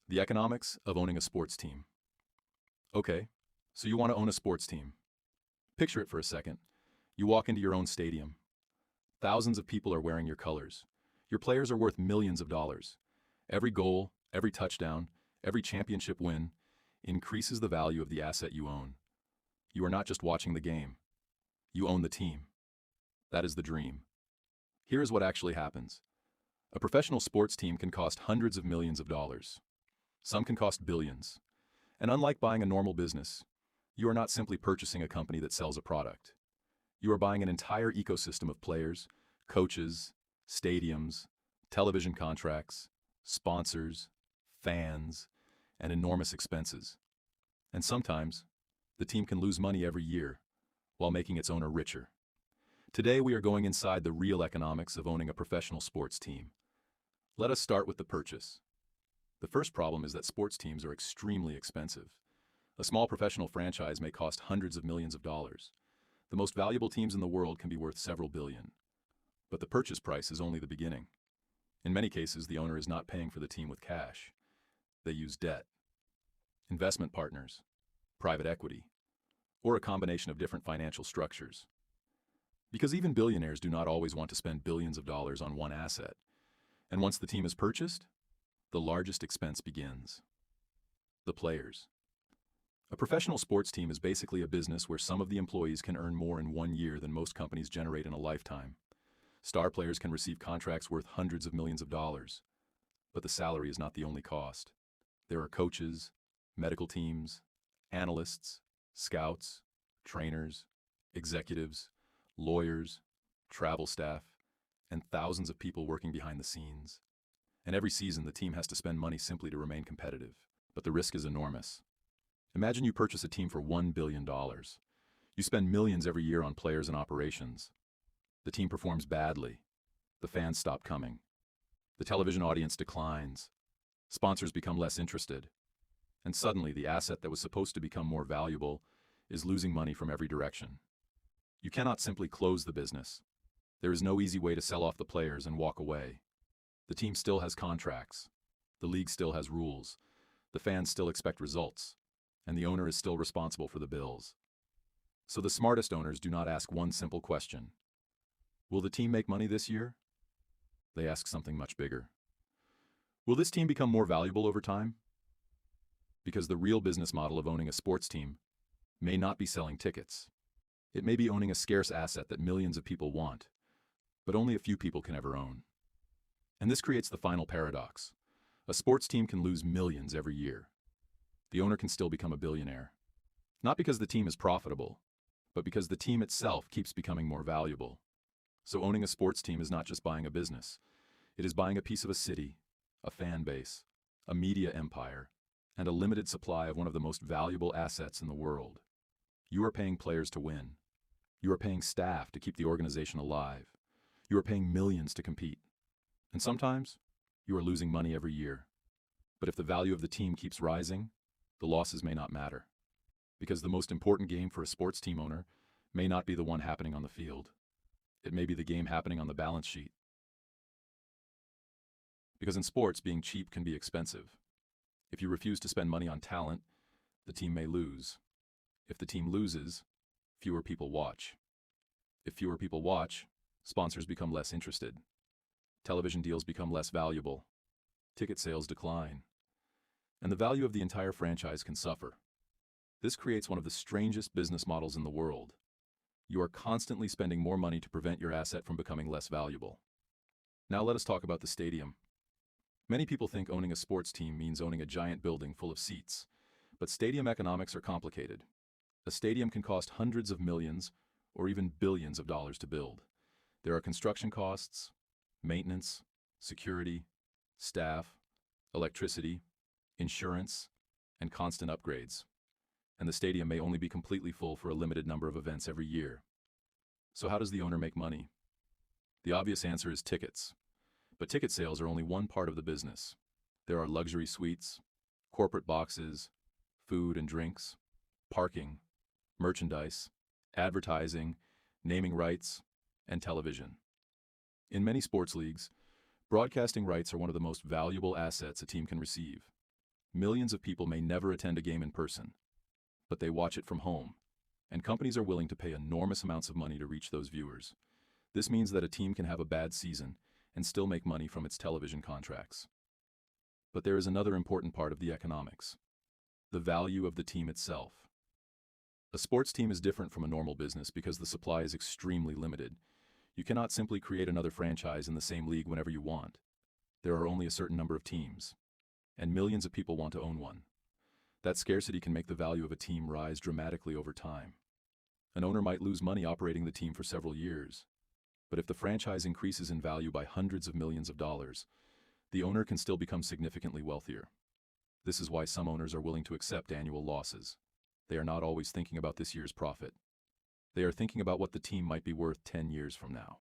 The economics of owning a sports team. Okay, so you want to own a sports team. Picture it for a second. You walk into your own stadium. Thousands of people are wearing your colors. Your players are worth millions of dollars. Every goal, every touchdown, every championship win increases the value of the asset you own. You are not just watching the game. You own the team. That is the dream. Here is what actually happens. A professional sports team can cost hundreds of millions of dollars. Some can cost billions. And unlike buying a normal business, you are not simply purchasing a company that sells a product. You are buying an entire ecosystem of players, coaches, stadiums, television contracts, sponsors, fans, and enormous expenses. And sometimes, the team can lose money every year while making its owner richer. Today we are going inside the real economics of owning a professional sports team. Let us start with the purchase. The first problem is that sports teams are extremely expensive. A small professional franchise may cost hundreds of millions of dollars. The most valuable teams in the world can be worth several billion. But the purchase price is only the beginning. In many cases, the owner is not paying for the team with cash. They use debt, investment partners, private equity, or a combination of different financial structures. Because even billionaires do not always want to spend billions of dollars on one asset. And once the team is purchased, the largest expense begins. The players. A professional sports team is basically a business where some of the employees can earn more in 1 year than most companies generate in a lifetime. Star players can receive contracts worth hundreds of millions of dollars. But the salary is not the only cost. There are coaches, medical teams, analysts, scouts, trainers, executives, lawyers, travel staff, and thousands of people working behind the scenes. And every season the team has to spend money simply to remain competitive. But the risk is enormous. Imagine you purchase a team for $1 billion. You spend millions every year on players and operations. The team performs badly. The fans stop coming. The television audience declines. Sponsors become less interested. And suddenly the asset that was supposed to become more valuable is losing money from every direction. You cannot simply close the business. There is no easy way to sell off the players and walk away. The team still has contracts. The league still has rules. The fans still expect results. And the owner is still responsible for the bills. So the smartest owners do not ask one simple question. Will the team make money this year? They ask something much bigger. Will this team become more valuable over time? Because the real business model of owning a sports team may not be selling tickets. It may be owning a scarce asset that millions of people want, but only a few people can ever own. And this creates the final paradox. A sports team can lose millions every year. The owner can still become a billionaire. Not because the team is profitable, but because the team itself keeps becoming more valuable. So owning a sports team is not just buying a business. It is buying a piece of a city, a fan base, a media empire, and a limited supply of one of the most valuable assets in the world. You are paying players to win. You are paying staff to keep the organization alive. You are paying millions to compete. And sometimes, you are losing money every year. But if the value of the team keeps rising, the losses may not matter. Because the most important game for a sports team owner may not be the one happening on the field. It may be the game happening on the balance sheet. Because in sports, being cheap can be expensive. If you refuse to spend money on talent, the team may lose. If the team loses, fewer people watch. If fewer people watch, sponsors become less interested. Television deals become less valuable. Ticket sales decline. And the value of the entire franchise can suffer. This creates one of the strangest business models in the world. You are constantly spending more money to prevent your asset from becoming less valuable. Now let us talk about the stadium. Many people think owning a sports team means owning a giant building full of seats. But stadium economics are complicated. A stadium can cost hundreds of millions or even billions of dollars to build. There are construction costs, maintenance, security, staff, electricity, insurance, and constant upgrades. And the stadium may only be completely full for a limited number of events every year. So how does the owner make money? The obvious answer is tickets. But ticket sales are only one part of the business. There are luxury suites, corporate boxes, food and drinks, parking, merchandise, advertising, naming rights, and television. In many sports leagues, broadcasting rights are one of the most valuable assets a team can receive. Millions of people may never attend a game in person, but they watch it from home, and companies are willing to pay enormous amounts of money to reach those viewers. This means that a team can have a bad season and still make money from its television contracts. But there is another important part of the economics: the value of the team itself. A sports team is different from a normal business because the supply is extremely limited. You cannot simply create another franchise in the same league whenever you want. There are only a certain number of teams, and millions of people want to own one. That scarcity can make the value of a team rise dramatically over time. An owner might lose money operating the team for several years, but if the franchise increases in value by hundreds of millions of dollars, the owner can still become significantly wealthier. This is why some owners are willing to accept annual losses. They are not always thinking about this year's profit. They are thinking about what the team might be worth 10 years from now.